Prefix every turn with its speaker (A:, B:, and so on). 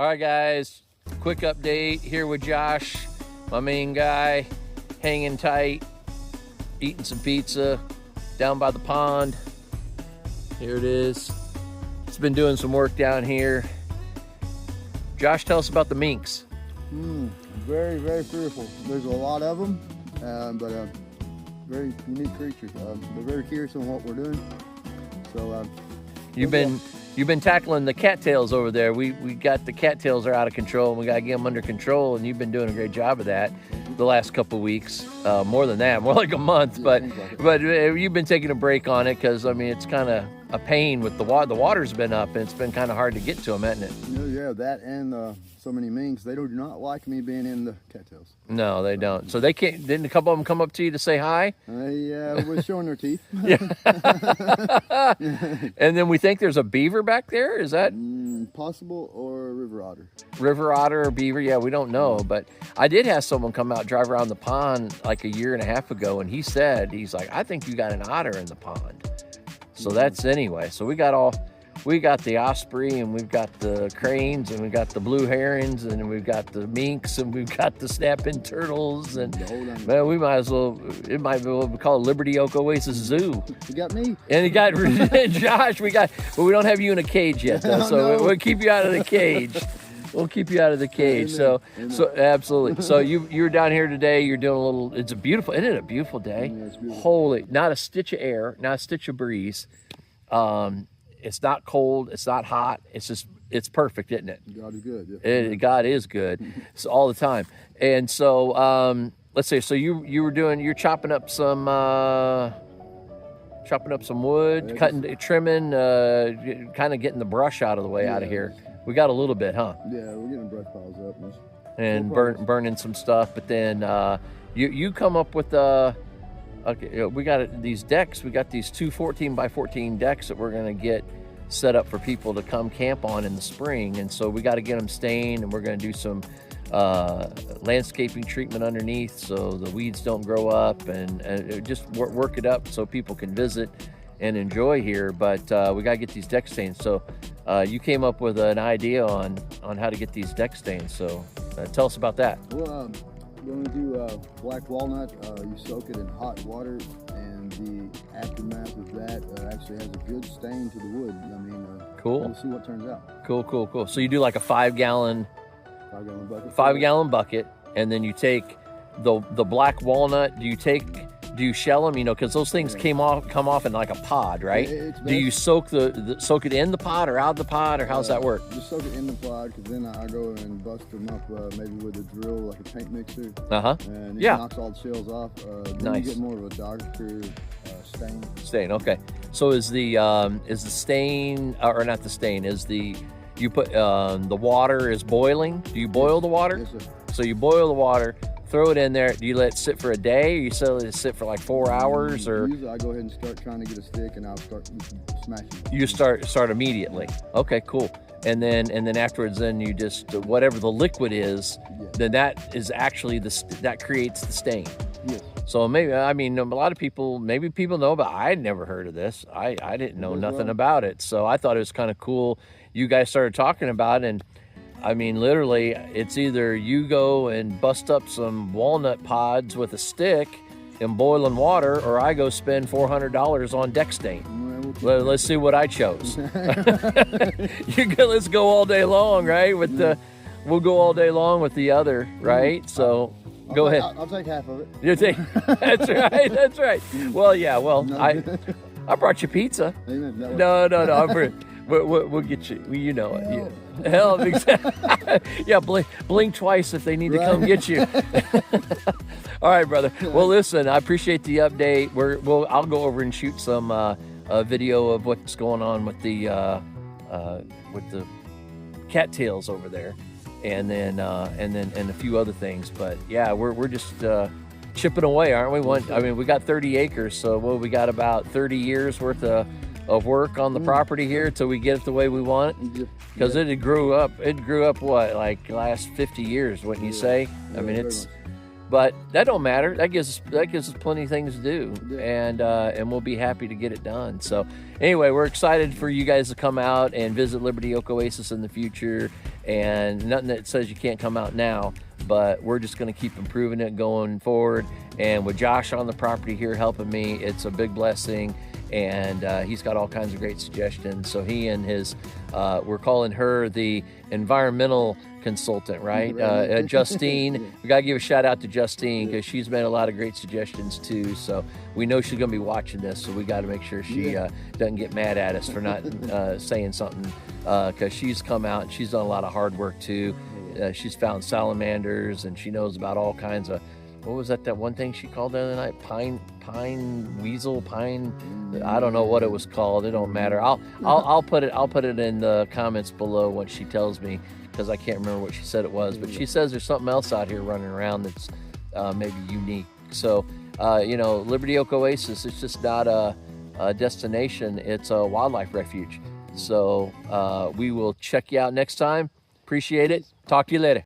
A: All right, guys, quick update here with Josh, my main guy, hanging tight, eating some pizza down by the pond. Here it is. It's been doing some work down here. Josh, tell us about the minks.
B: Very, very fearful. There's a lot of them, but very unique creatures. They're very curious on what we're doing. So
A: You've been tackling the cattails over there. We got the cattails are out of control, and we got to get them under control, and you've been doing a great job of that the last couple of weeks. More than that, more like a month.
B: Yeah,
A: but you've been taking a break on it because, I mean, it's kind of a pain with the water. The water's been up, and it's been kind of hard to get to them, hasn't it?
B: Yeah, that and so many minks, they do not like me being in the cattails.
A: No, they don't. So they can't. Didn't a couple of them come up to you to say hi?
B: Yeah, we're showing their teeth.
A: Yeah. And then we think there's a beaver back there. Is that
B: possible, or a river otter?
A: River otter or beaver? Yeah, we don't know. But I did have someone come out, drive around the pond like a year and a half ago, and he's like, I think you got an otter in the pond. So that's anyway. So we got the osprey, and we've got the cranes, and we've got the blue herons, and we've got the minks, and we've got the snapping turtles, and man, we might as well, it might be what we call Liberty Oak Oasis Zoo.
B: You got me.
A: And you got Josh, but we don't have you in a cage yet, though, so we'll keep you out of the cage. We'll keep you out of the cage. Amen. So absolutely. So you're down here today. You're doing a little. It's a beautiful. Isn't it a beautiful day?
B: Yeah, it's beautiful.
A: Holy, not a stitch of air, not a stitch of breeze. It's not cold. It's not hot. It's perfect, isn't it?
B: God is good. Yeah.
A: God is good. It's all the time. And so let's say. So you're chopping up some wood, trimming, kind of getting the brush out of the way out of here. We got a little bit, huh?
B: Yeah, we're getting brush piles up.
A: And burning some stuff. But then you come up with okay, we got these decks. We got these two 14 by 14 decks that we're going to get set up for people to come camp on in the spring. And so we got to get them stained, and we're going to do some landscaping treatment underneath so the weeds don't grow up, and just work it up so people can visit and enjoy here. But we got to get these decks stained. So you came up with an idea on how to get these decks stained. So tell us about that.
B: Well, we're going to do black walnut. You soak it in hot water, and the aftermath of that actually has a good stain to the wood. I mean,
A: cool.
B: We'll see what turns out.
A: Cool. So you do like a 5-gallon
B: bucket.
A: 5-gallon bucket, and then you take the black walnut. Do you shell them? You know, because those things come off in like a pod, right? Do you soak soak it in the pod or out of the pod, or how's that work?
B: Just soak it in the pod, because then I go and bust them up, maybe with a drill, like a paint mixer. And it knocks all the shells off. Then you get more of a darker stain. Okay. So is the stain, or not the stain? You put the water is boiling? Do you boil the water? Yes, sir.
A: So you boil the water. Throw it in there. Do you let it sit for a day, or you let it sit for like 4 hours? Or
B: usually I go ahead and start trying to get a stick, and I'll start smashing.
A: You start immediately. Okay, cool. And then afterwards, then you just whatever the liquid is, then that is actually that creates the stain.
B: Yes.
A: So maybe, I mean, a lot of people know, but I'd never heard of this. I didn't know nothing about it. So I thought it was kind of cool. You guys started talking about it, and I mean, literally, it's either you go and bust up some walnut pods with a stick in boiling water, or I go spend $400 on deck stain. Let's see what I chose. Let's go all day long, right? We'll go all day long with the other, right? So go ahead.
B: I'll take half of it.
A: You take. That's right. Well, yeah. Well, I brought you pizza.
B: Amen.
A: No. We'll get you. You know it. Yeah. Hell, yeah. Blink twice if they need to come get you. All right, brother. Well, listen. I appreciate the update. I'll go over and shoot some video of what's going on with the cattails over there, and then a few other things. But yeah, we're just chipping away, aren't we? We got 30 acres, so we got about 30 years worth of work on the property here till we get it the way we want it, because it grew up what, like last 50 years, wouldn't you say? I mean, But that don't matter. That gives us plenty of things to do, and we'll be happy to get it done. So anyway, we're excited for you guys to come out and visit Liberty Oak Oasis in the future. And nothing that says you can't come out now, but we're just going to keep improving it going forward. And with Josh on the property here helping me, it's a big blessing. And he's got all kinds of great suggestions. So he and his, we're calling her the environmental consultant, right? Justine. We got to give a shout out to Justine because she's made a lot of great suggestions too. So we know she's going to be watching this. So we got to make sure she doesn't get mad at us for not saying something, because she's come out and she's done a lot of hard work too. She's found salamanders, and she knows about all kinds of, what was that one thing she called the other night? Pine weasel, I don't know what it was called. It don't matter. I'll put it in the comments below when she tells me, because I can't remember what she said it was, but she says there's something else out here running around that's maybe unique. So Liberty Oak Oasis, it's just not a destination, it's a wildlife refuge. So we will check you out next time. Appreciate it. Talk to you later.